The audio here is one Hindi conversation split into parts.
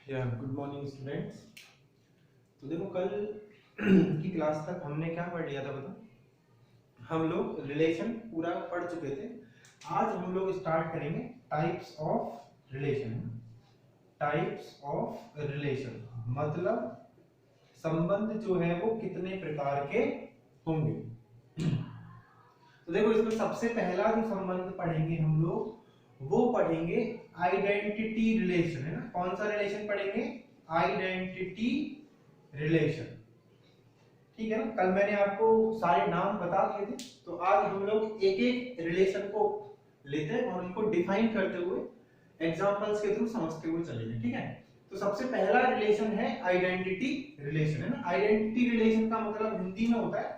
या गुड मॉर्निंग स्टूडेंट्स। तो देखो कल की क्लास तक हमने क्या पढ़ लिया था बता। हम लोग रिलेशन पूरा पढ़ चुके थे। आज हम लोग स्टार्ट करेंगे types of relation. Types of relation मतलब संबंध जो है वो कितने प्रकार के होंगे। तो देखो इसमें सबसे पहला जो संबंध पढ़ेंगे हम लोग वो पढ़ेंगे आइडेंटिटी रिलेशन, है ना। कौन सा रिलेशन पढ़ेंगे? Identity relation. ठीक है ना। कल मैंने आपको सारे नाम बता दिए थे, तो आज हम लोग एक एक रिलेशन को लेते हैं और उनको डिफाइन करते हुए एग्जांपल्स के थ्रू समझते हुए चलेंगे। ठीक है। तो सबसे पहला रिलेशन है आइडेंटिटी रिलेशन, है ना। आइडेंटिटी रिलेशन का मतलब हिंदी में होता है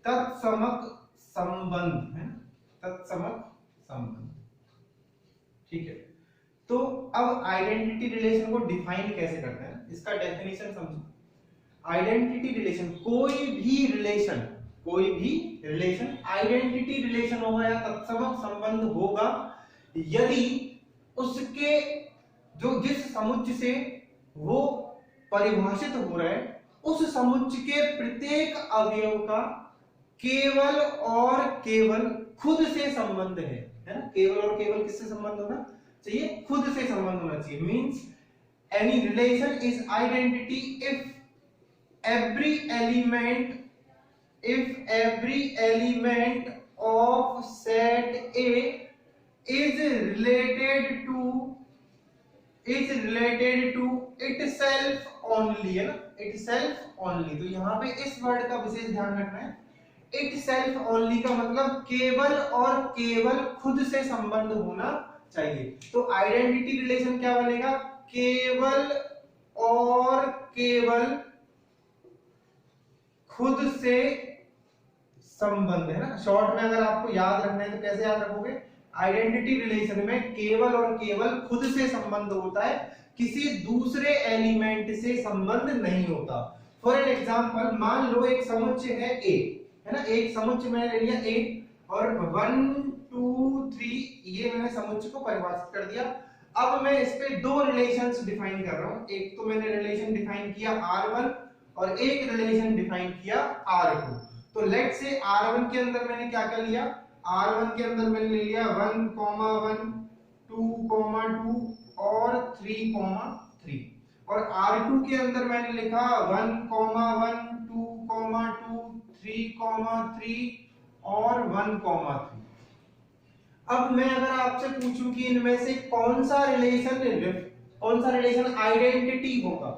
तत्समक संबंध, है ना। तत्समक संबंध। ठीक है। तो अब आइडेंटिटी रिलेशन को डिफाइन कैसे करते हैं, इसका डेफिनेशन समझो। आइडेंटिटी रिलेशन कोई भी रिलेशन आइडेंटिटी रिलेशन होगा या तत्समक संबंध होगा यदि उसके जो जिस समुच्चय से वो परिभाषित हो रहा है उस समुच्चय के प्रत्येक अवयव का केवल और केवल खुद से संबंध है ना। केवल और केवल किससे संबंध होना चाहिए? खुद से संबंध होना चाहिए। Means any relation is identity if every element of set A is related to itself only, है ना। itself only, तो यहाँ पे इस वर्ड का विशेष ध्यान रखना है। itself only का मतलब केवल और केवल खुद से संबंध होना चाहिए। तो आइडेंटिटी रिलेशन क्या बनेगा? केवल और केवल खुद से संबंध, है ना। शॉर्ट में अगर आपको याद रखना है तो कैसे याद रखोगे? आइडेंटिटी रिलेशन में केवल और केवल खुद से संबंध होता है, किसी दूसरे एलिमेंट से संबंध नहीं होता। फॉर एन एग्जांपल, मान लो एक समुच्चय है ए, है ना। एक समुच्चय मैंने ले लिया ए और 1 2 3 ये मैंने समुच्चय को परिभाषित कर दिया। अब मैं इस पे दो रिलेशंस डिफाइन कर रहा हूं। एक तो मैंने रिलेशन डिफाइन किया R1 और एक रिलेशन डिफाइन किया R2। तो लेट्स से R1 के अंदर मैंने क्या कर लिया? R1 के अंदर मैंने ले लिया 1, 1 2, 2 और 3, 3 और R2 के अंदर मैंने लिखा 1, 1 2, 2 3, 3 और 1, 3। अब मैं अगर आपसे पूछूं कि इनमें से कौन सा रिलेशन आइडेंटिटी होगा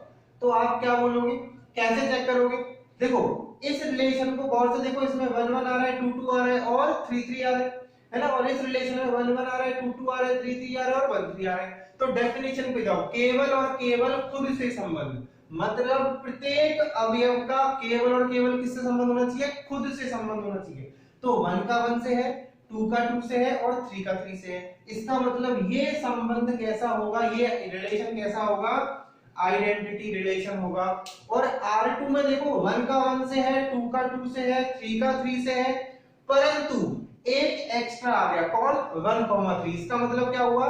तो आप क्या बोलोगे? कैसे चेक करोगे? देखो इस रिलेशन को गौर से देखो, इसमें 1 1 आ रहा है, 2 2 आ रहा है और 3 3 आ रहा है ना। और इस रिलेशन में 1 1 आ रहा है, 2 2 आ रहा है, 3 3 आ रहा है और 1 3 आ रहा है। तो डेफिनेशन पे जाओ, केवल और केवल खुद से संबंध, मतलब प्रत्येक अवयव का केवल और केवल किससे संबंध होना चाहिए? खुद से संबंध होना चाहिए। तो 1 का 1 से है, 2 का 2 से है और 3 का 3 से है। इसका मतलब ये संबंध कैसा होगा, ये रिलेशन कैसा होगा? आइडेंटिटी रिलेशन होगा। और R2 में देखो 1 का 1 से है, 2 का 2 से है, 3 का 3 से है, परंतु एक एक्स्ट्रा आ गया, कौन? 1, 3। इसका मतलब क्या हुआ?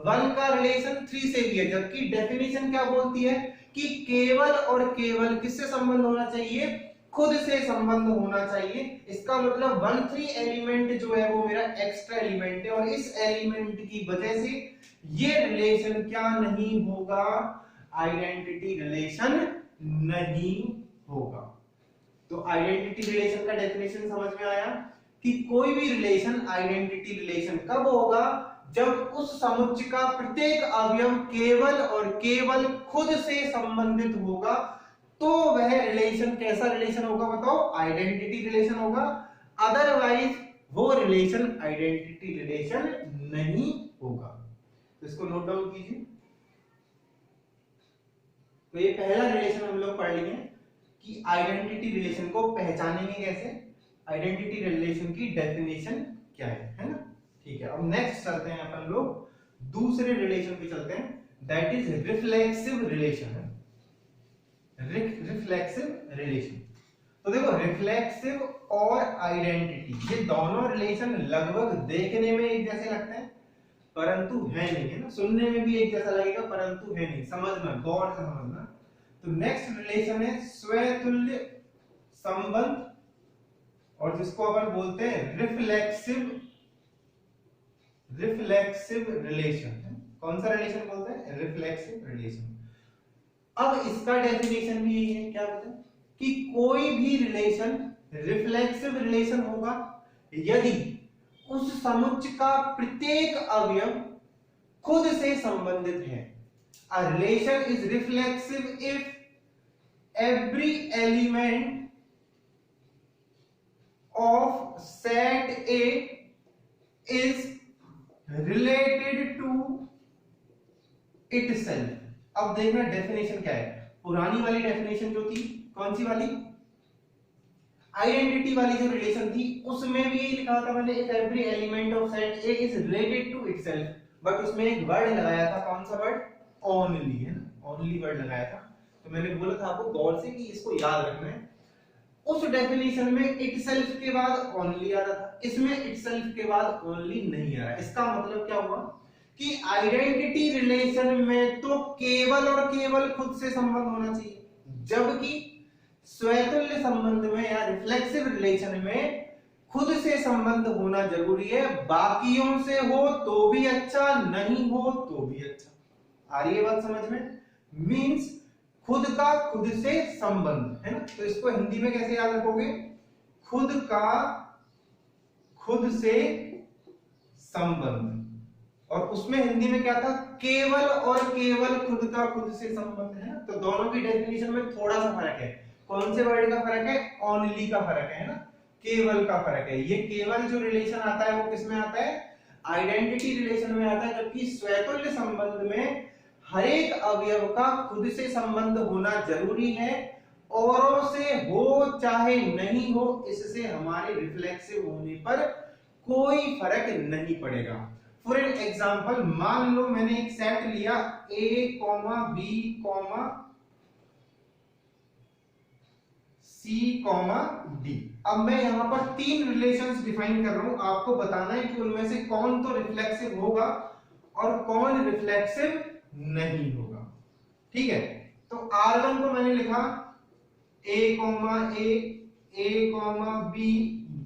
1 का रिलेशन 3 से भी है, जबकि डेफिनेशन क्या बोलती है कि केवल और केवल किससे संबंध होना चाहिए? खुद से संबंध होना चाहिए। इसका मतलब 1 3 एलिमेंट जो है वो मेरा एक्स्ट्रा एलिमेंट है और इस एलिमेंट की वजह से ये रिलेशन क्या नहीं होगा? आइडेंटिटी रिलेशन नहीं होगा। तो आइडेंटिटी रिलेशन का डेफिनेशन समझ में आया कि कोई भी रिलेशन आइडेंटिटी रिलेशन कब होगा? जब उस समुच्चय का प्रत्येक अवयव केवल और केवल खुद से संबंधित होगा, तो वह रिलेशन कैसा रिलेशन होगा? बताओ, आइडेंटिटी रिलेशन होगा। अदरवाइज वो रिलेशन आइडेंटिटी रिलेशन नहीं होगा। तो इसको नोट डाउन कीजिए। तो ये पहला रिलेशन हम लोग पढ़ लिए कि आइडेंटिटी रिलेशन को पहचानेंगे कैसे, आइडेंटिटी रिलेशन की डेफिनेशन क्या है ना। ठीक है। अब नेक्स्ट चलते हैं अपन लोग दूसरे रिलेशन पे चलते हैं, that is reflexive relation. Reflexive relation, तो देखो रिफ्लेक्सिव और आइडेंटिटी ये दोनों रिलेशन लगभग देखने में एक जैसे लगते हैं, परंतु है नहीं, है ना, सुनने में भी एक जैसा लगेगा परंतु है नहीं, समझना, गौर से समझना। तो नेक्स्ट रिलेशन है स्वतुल्य संबंध, और जिसको अपन बोलते हैं रिफ्लेक्सिव रिलेशन। कौन सा रिलेशन बोलते हैं? Reflexive relation. अब इसका डेफिनेशन भी यही है, क्या बोलते हैं कि कोई भी रिलेशन रिफ्लेक्सिव रिलेशन होगा यदि उस समुच्चय का प्रत्येक अवयव खुद से संबंधित है। A relation is reflexive if every element of set A is related to itself। अब देखना डेफिनेशन क्या है। पुरानी वाली डेफिनेशन जो थी, कौन सी वाली, आइडेंटिटी वाली जो रिलेशन थी, उसमें भी यही लिखा था मैंने, if every element of set A is related to itself, but उसमें एक वर्ड लगाया था, कौन सा वर्ड, ओनली, है ना, ओनली वर्ड लगाया था। तो मैंने बोला था आपको गौर से कि इसको याद रखना है। उस डेफिनेशन में इटसेल्फ के बाद ओनली आ रहा था, इसमें इटसेल्फ के बाद ओनली नहीं आ रहा। इसका मतलब क्या हुआ कि आइडेंटिटी रिलेशन में तो केवल और केवल खुद से संबंध होना चाहिए, जबकि स्वतुल्य संबंध में या रिफ्लेक्सिव रिलेशन में खुद से संबंध होना जरूरी है। बाकियों से हो तो भी अच्छा, नहीं हो तो भी अच्छा। आ रही है बात समझ में? मींस खुद का खुद से संबंध, है ना। तो इसको हिंदी में कैसे याद रखोगे? खुद का खुद से संबंध। और उसमें हिंदी में क्या था? केवल और केवल खुद का खुद से संबंध, है ना। तो दोनों की डेफिनेशन में थोड़ा सा फर्क है। कौन से वर्ड का फर्क है? ओनली का फर्क है ना, केवल का फर्क है। ये केवल जो रिलेशन आता है वो किस में आता है? आइडेंटिटी रिलेशन में आता है, जबकि स्वतुल्य संबंध में हर एक अवयव का खुद से संबंध होना जरूरी है, औरों से हो चाहे नहीं हो, इससे हमारे रिफ्लेक्सिव होने पर कोई फर्क नहीं पड़ेगा। फॉर एन एग्जांपल, मान लो मैंने एक सेट लिया A, B, C, D। अब मैं यहां पर तीन रिलेशंस डिफाइन कर रहा हूं, आपको बताना है कि उनमें से कौन तो रिफ्लेक्सिव होगा और कौन रिफ्लेक्सिव नहीं होगा, ठीक है। तो R1 को मैंने लिखा A, B,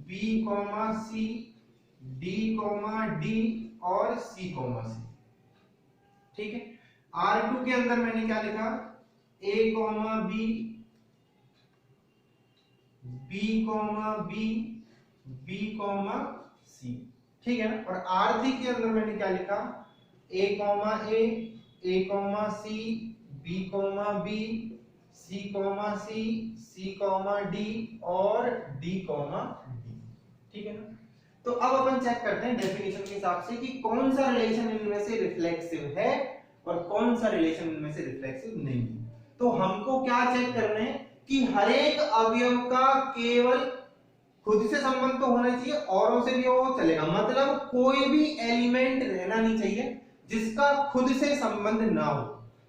B, C, D, और C, ठीक है। R2 के अंदर मैंने क्या लिखा? A, B, C, ठीक है ना। और R3 के अंदर मैंने क्या लिखा? A, C, B, C, C, D और D, ठीक है ना। तो अब अपन चेक करते हैं डेफिनेशन के हिसाब से कि कौन सा रिलेशन इनमें से रिफ्लेक्सिव है और कौन सा रिलेशन इनमें से रिफ्लेक्सिव नहीं है। तो हमको क्या चेक करना है कि हर एक अवयव का केवल खुद से संबंध तो होना चाहिए, औरों से भी हो चलेगा। मतलब कोई भी एलिमेंट रहना नहीं चाहिए जिसका खुद से संबंध ना हो,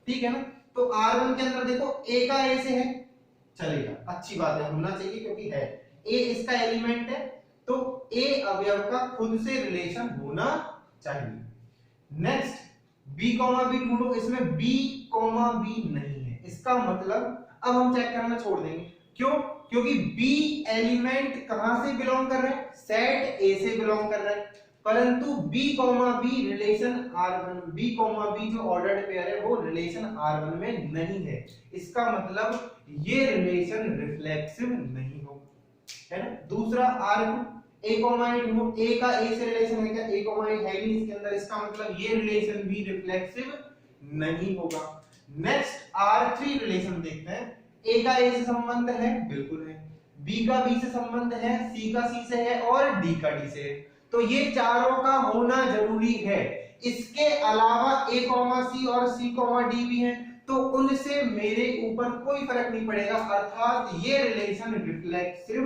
ठीक है ना। तो R1 के अंदर देखो A का A से है, चलेगा, अच्छी बात है, होना चाहिए क्योंकि है। A इसका एलिमेंट है, तो A अवयव का खुद से रिलेशन होना चाहिए। नेक्स्ट B, B ढूंढो, इसमें B, B नहीं है। इसका मतलब अब हम चेक करना छोड़ देंगे, क्यों? क्योंकि B एलिमेंट कहां से बिलोंग कर रहे हैं? सेट A से बिलोंग कर रहे हैं, परंतु B, B relation R1, B, B जो ऑर्डर्ड पेयर है वो रिलेशन R1 में नहीं है। इसका मतलब ये रिलेशन रिफ्लेक्सिव नहीं होगा, है ना। दूसरा R2, A, A का A से रिलेशन है क्या? A, है ही इसके अंदर, इसका मतलब ये रिलेशन भी रिफ्लेक्सिव नहीं होगा। नेक्स्ट R3 रिलेशन देखते हैं। A का A से संबंध है, बिल्कुल है। B का B से संबंध है, C का C से है और D का D से है। तो ये चारों का होना जरूरी है। इसके अलावा A, C और C, D भी हैं, तो उनसे मेरे ऊपर कोई फर्क नहीं पड़ेगा, अर्थात ये रिलेशन रिफ्लेक्सिव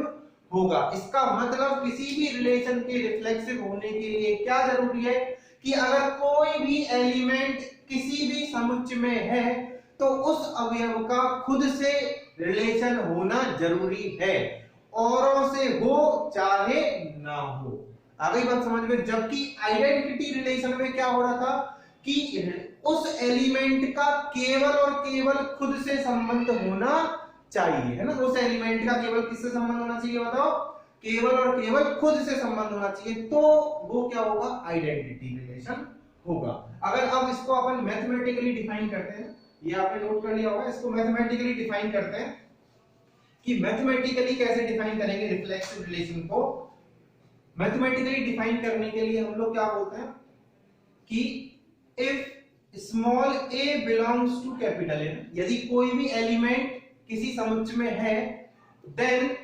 होगा। इसका मतलब किसी भी रिलेशन के रिफ्लेक्सिव होने के लिए क्या जरूरी है कि अगर कोई भी एलिमेंट किसी भी समुच्चय में है तो उस अवयव का खुद से रिलेशन होना जरूरी है, औरों से हो चाहे ना हो। आ गई बात समझ में। जबकि आइडेंटिटी रिलेशन में क्या हो रहा था कि उस एलिमेंट का केवल और केवल खुद से संबंध होना चाहिए, है ना। उस एलिमेंट का केवल किससे संबंध होना चाहिए बताओ, केवल और केवल खुद से संबंध होना चाहिए, तो वो क्या होगा, आइडेंटिटी रिलेशन होगा। अगर अब इसको अपन मैथमेटिकली डिफाइन करते हैं, ये आपने नोट कर लिया होगा, इसको मैथमेटिकली डिफाइन करते हैं कि मैथमेटिकली कैसे डिफाइन करेंगे रिफ्लेक्सिव रिलेशन को। मैथमेटिकली डिफाइन करने के लिए हम लोग क्या बोलते हैं कि if small a belongs to capital A, यदि कोई भी एलिमेंट किसी समुच्चय में है, then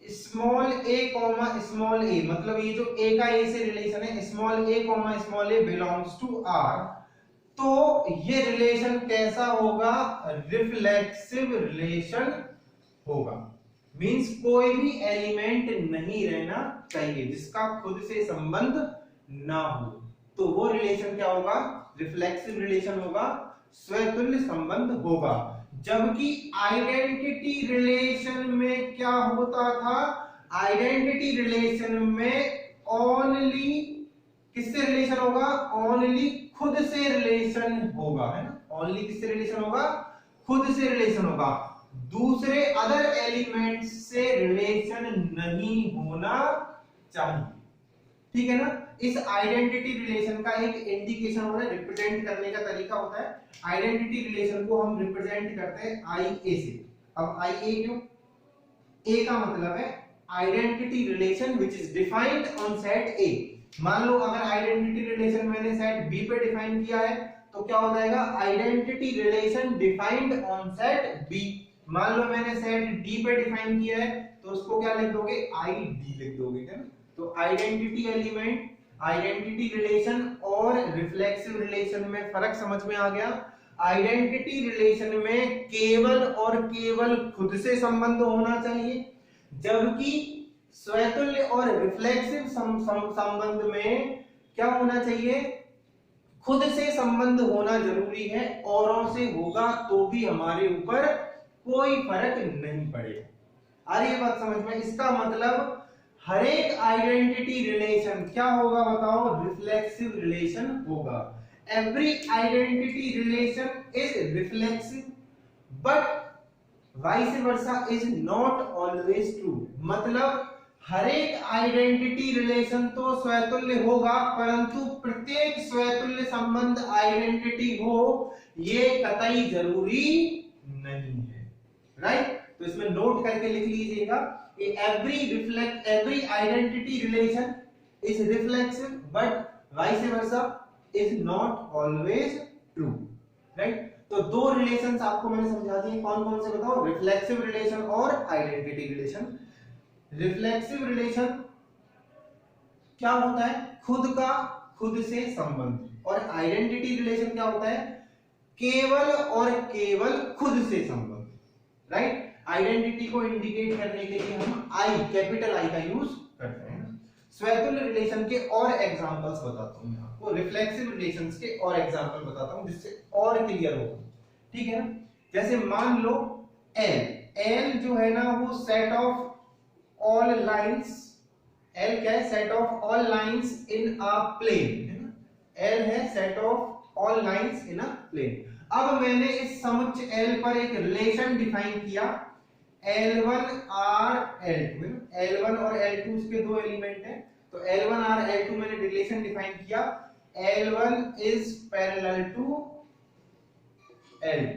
small a comma small a, मतलब ये जो a का a से रिलेशन है, small a comma small a belongs to R, तो ये रिलेशन कैसा होगा, रिफ्लेक्सिव रिलेशन होगा। मींस कोई भी एलिमेंट नहीं रहना चाहिए जिसका खुद से संबंध ना हो, तो वो रिलेशन क्या होगा, रिफ्लेक्सिव रिलेशन होगा, स्वतुल्य संबंध होगा। जबकि आइडेंटिटी रिलेशन में क्या होता था, आइडेंटिटी रिलेशन में ओनली किससे रिलेशन होगा, ओनली खुद से रिलेशन होगा, है ना। ओनली किससे रिलेशन होगा, खुद से रिलेशन होगा, दूसरे अदर एलिमेंट से रिलेशन नहीं होना चाहिए, ठीक है ना। इस आइडेंटिटी रिलेशन का एक इंडिकेशन होता है, रिप्रेजेंट करने का तरीका होता है। आइडेंटिटी रिलेशन को हम रिप्रेजेंट करते हैं IA से। अब IA क्यों, A का मतलब है identity relation which is defined on set A। मान लो अगर आइडेंटिटी रिलेशन मैंने सेट B पे डिफाइन किया है, तो क्या हो जाएगा, identity relation defined on set B। मान लो मैंने सेट D पे डिफाइन किया है, तो उसको क्या लिख दोगे, ID लिख दोगे, है ना। तो आइडेंटिटी एलिमेंट, आइडेंटिटी रिलेशन और रिफ्लेक्सिव रिलेशन में फर्क समझ में आ गया। आइडेंटिटी रिलेशन में केवल और केवल खुद से संबंध होना चाहिए, जबकि स्वतुल्य और रिफ्लेक्सिव संबंध में क्या होना चाहिए, खुद से संबंध होना जरूरी है, औरों से होगा तो भी हमारे ऊपर कोई फर्क नहीं पड़ेगा। आ रही है बात समझ में। इसका मतलब हर एक आइडेंटिटी रिलेशन क्या होगा बताओ, रिफ्लेक्सिव रिलेशन होगा। Every identity relation is reflexive, but vice versa is not always true. मतलब हर एक आइडेंटिटी रिलेशन तो स्वतुल्य होगा, परंतु प्रत्येक स्वतुल्य संबंध आइडेंटिटी हो ये कतई जरूरी नहीं है, राइट। तो इसमें नोट करके लिख लीजिएगा, every identity relation is reflexive but vice versa is not always true, right। तो दो रिलेशंस आपको मैंने समझा दिए, कौन कौन से बताओ, रिफ्लेक्सिव रिलेशन और आइडेंटिटी रिलेशन। रिफ्लेक्सिव रिलेशन क्या होता है, खुद का खुद से संबंध, और आइडेंटिटी रिलेशन क्या होता है, केवल और केवल खुद से संबंध, राइट। आइडेंटिटी को इंडिकेट करने के लिए हम आई, कैपिटल आई का यूज करते हैं। स्वतुल्य रिलेशन के और एग्जांपल्स बताता हूं मैं आपको, रिफ्लेक्सिव रिलेशंस के और एग्जांपल बताता हूं जिससे और क्लियर होगा, ठीक है ना। जैसे मान लो एल जो है ना वो set of all lines, L क्या है, set of all lines in a plane, है ना। एल है set of all lines in a plane. अब मैंने इस समुच्चय एल पर एक रिलेशन डिफाइन किया, L1 R L2, L1 और L2 इसके दो एलिमेंट हैं, तो L1 R L2 मैंने रिलेशन डिफाइन किया, L1 is parallel to L2,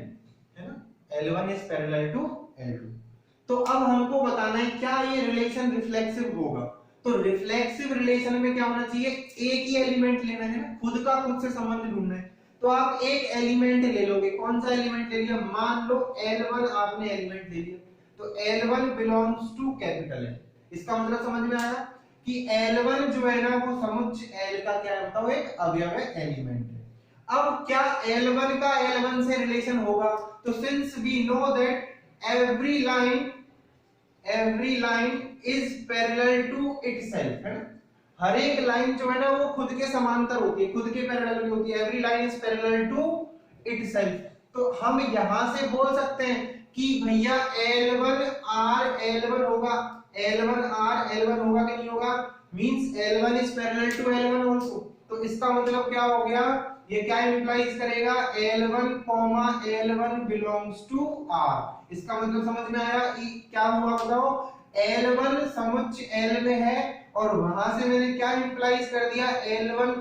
है ना, L1 is parallel to L2। तो अब हमको बताना है क्या ये रिलेशन रिफ्लेक्सिव होगा। तो रिफ्लेक्सिव रिलेशन में क्या होना चाहिए, एक ही एलिमेंट लेना है ना, खुद का खुद से संबंध ढूंढना है। तो आप एक एलिमेंट ले लोगे, कौन सा एलिमेंट ले लिया, मान लो L1 आपने एलिमेंट ले लिया, तो L1 belongs to capital L। इसका मतलब समझ में आया कि L1 जो है ना वो समुच्चय L का क्या है बताओ, एक अवयव एलिमेंट है। अब क्या L1 का L1 से रिलेशन होगा, तो since we know that every line is parallel to itself, है ना। हर एक लाइन जो है ना वो खुद के समांतर होती है, खुद के पैरेलल में होती है, every line is parallel to itself. तो हम यहां से बोल सकते हैं कि भैया L1 R L1 होगा, L1 R L1 होगा कि नहीं होगा, means L1 is parallel to L1 also. तो इसका मतलब क्या हो गया, ये क्या इंप्लाइज करेगा, L1 L1 belongs to R। इसका मतलब समझ में आया क्या हुआ बताओ, L1 समुच्च L में है और वहां से मैंने क्या इंप्लाइज कर दिया, L1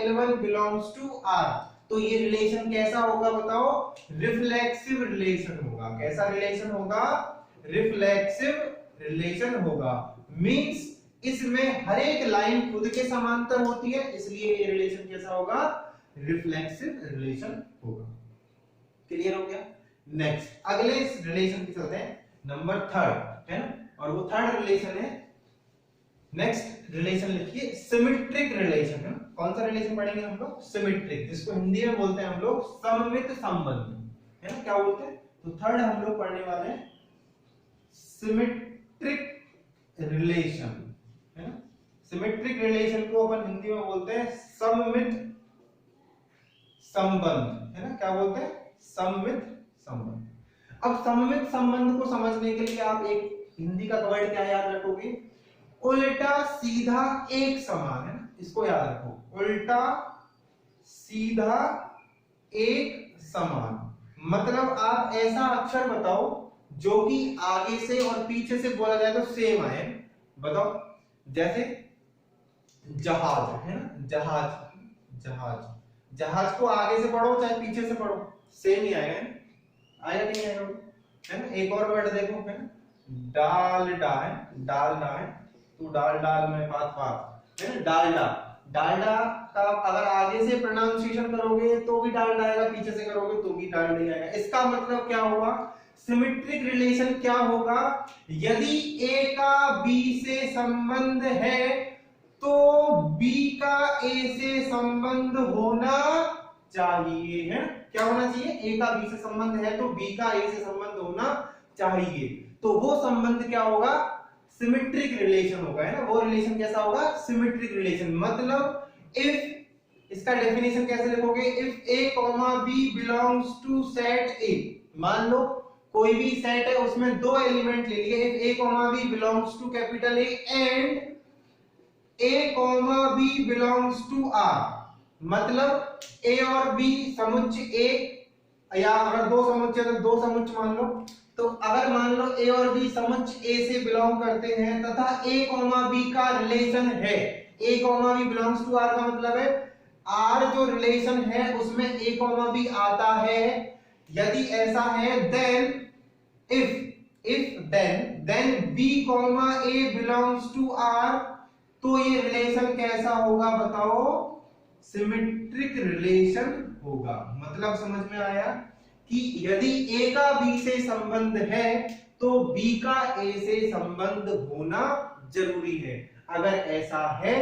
L1 belongs to R। तो ये रिलेशन कैसा होगा बताओ, रिफ्लेक्सिव रिलेशन होगा। कैसा रिलेशन होगा, रिफ्लेक्सिव रिलेशन होगा। मींस इसमें हर एक लाइन खुद के समांतर होती है, इसलिए ये रिलेशन कैसा होगा, रिफ्लेक्सिव रिलेशन होगा। क्लियर हो गया। नेक्स्ट अगले रिलेशन की चलते हैं, नंबर थर्ड है ना, और वो थर्ड रिलेशन है, नेक्स्ट रिलेशन लिखिए सिमेट्रिक रिलेशन है। कौन सा रिलेशन पढ़ेंगे हम लोग, सिमेट्रिक, जिसको हिंदी में बोलते हैं हम लोग सममित संबंध है ना, क्या बोलते हैं। तो थर्ड हम लोग पढ़ने वाले हैं सिमेट्रिक रिलेशन है ना। सिमेट्रिक रिलेशन को अपन हिंदी में बोलते हैं सममित संबंध है ना, क्या बोलते हैं, सममित संबंध। अब सममित संबंध को समझने के लिए आप एक हिंदी का वर्ड क्या याद रखोगे, उल्टा सीधा एक समान है ना, इसको याद रखो, उल्टा सीधा एक समान। मतलब आप ऐसा अक्षर बताओ जो कि आगे से और पीछे से बोला जाए तो सेम आए। बताओ, जैसे जहाज है ना, जहाज जहाज को आगे से पढ़ो चाहे पीछे से पढ़ो सेम ही आएगा, आएगा कि नहीं आएगा है ना। एक और वर्ड देखो है ना, डालडा है, तू डाल में पात है ना, डालडा का अगर आगे से प्रोनाउंसिएशन करोगे तो भी डालडा आएगा, पीछे से करोगे तो भी डालडा ही आएगा। इसका मतलब क्या हुआ, सिमेट्रिक रिलेशन क्या होगा, यदि A का B से संबंध है तो B का A से संबंध होना चाहिए है, क्या होना चाहिए, A का B से संबंध है तो B का A से संबंध होना चाहिए। तो वो संबंध क्या होगा, सिमेट्रिक रिलेशन होगा है ना। वो रिलेशन कैसा होगा, सिमेट्रिक रिलेशन। मतलब इफ, इसका डेफिनेशन कैसे लिखोगे, if A, B belongs to set A। मान लो कोई भी सेट है उसमें दो एलिमेंट ले लिए, if A, B belongs to capital A and A, B belongs to R। मतलब A और B समुच्च A, या अगर दो समुच्च है तो दो समुच्च मान लो। तो अगर मान लो A और B समुच्च A से बिलोंग करते हैं तथा A, B का रिलेशन है, A, B belongs to R का मतलब है R जो रिलेशन है उसमें A, B आता है। यदि ऐसा है then then B, A belongs to R, तो ये रिलेशन कैसा होगा बताओ, सिमेट्रिक रिलेशन होगा। मतलब समझ में आया कि यदि A का B से संबंध है तो B का A से संबंध होना जरूरी है। अगर ऐसा है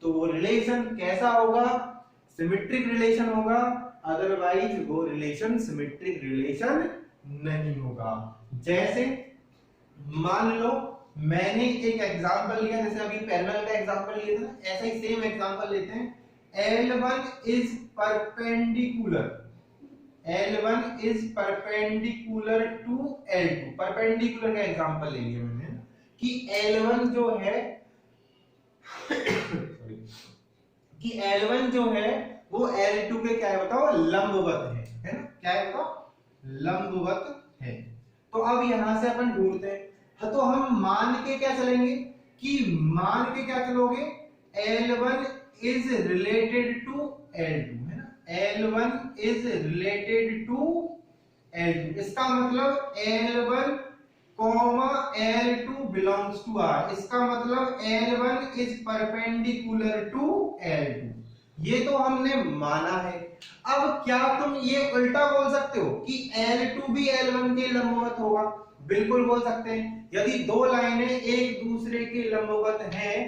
तो वो रिलेशन कैसा होगा, सिमेट्रिक रिलेशन होगा, अदरवाइज वो रिलेशन सिमेट्रिक रिलेशन नहीं होगा। जैसे मान लो मैंने एक एग्जांपल लिया, जैसे अभी पैरेलल का एग्जांपल लिया था ना, ऐसा ही सेम एग्जांपल लेते हैं, L1 is perpendicular to L2। Perpendicular का एग्जांपल ले लिया मैंने कि L1 जो है कि L1 जो है वो L2 के क्या है बताओ, लंबवत है ना, क्या है बताओ, लंबवत है। तो अब यहां से अपन ढूंढते हैं, तो हम मान के क्या चलेंगे, कि मान के क्या चलोगे, L1 is related to L2 है ना, L1 is related to L2। इसका मतलब L1, L2 belongs to R। इसका मतलब L1 is perpendicular to L2। ये तो हमने माना है। अब क्या तुम ये उल्टा बोल सकते हो कि L2 भी L1 के लंबवत होगा? बिल्कुल बोल सकते हैं। यदि दो लाइनें एक दूसरे के लंबवत हैं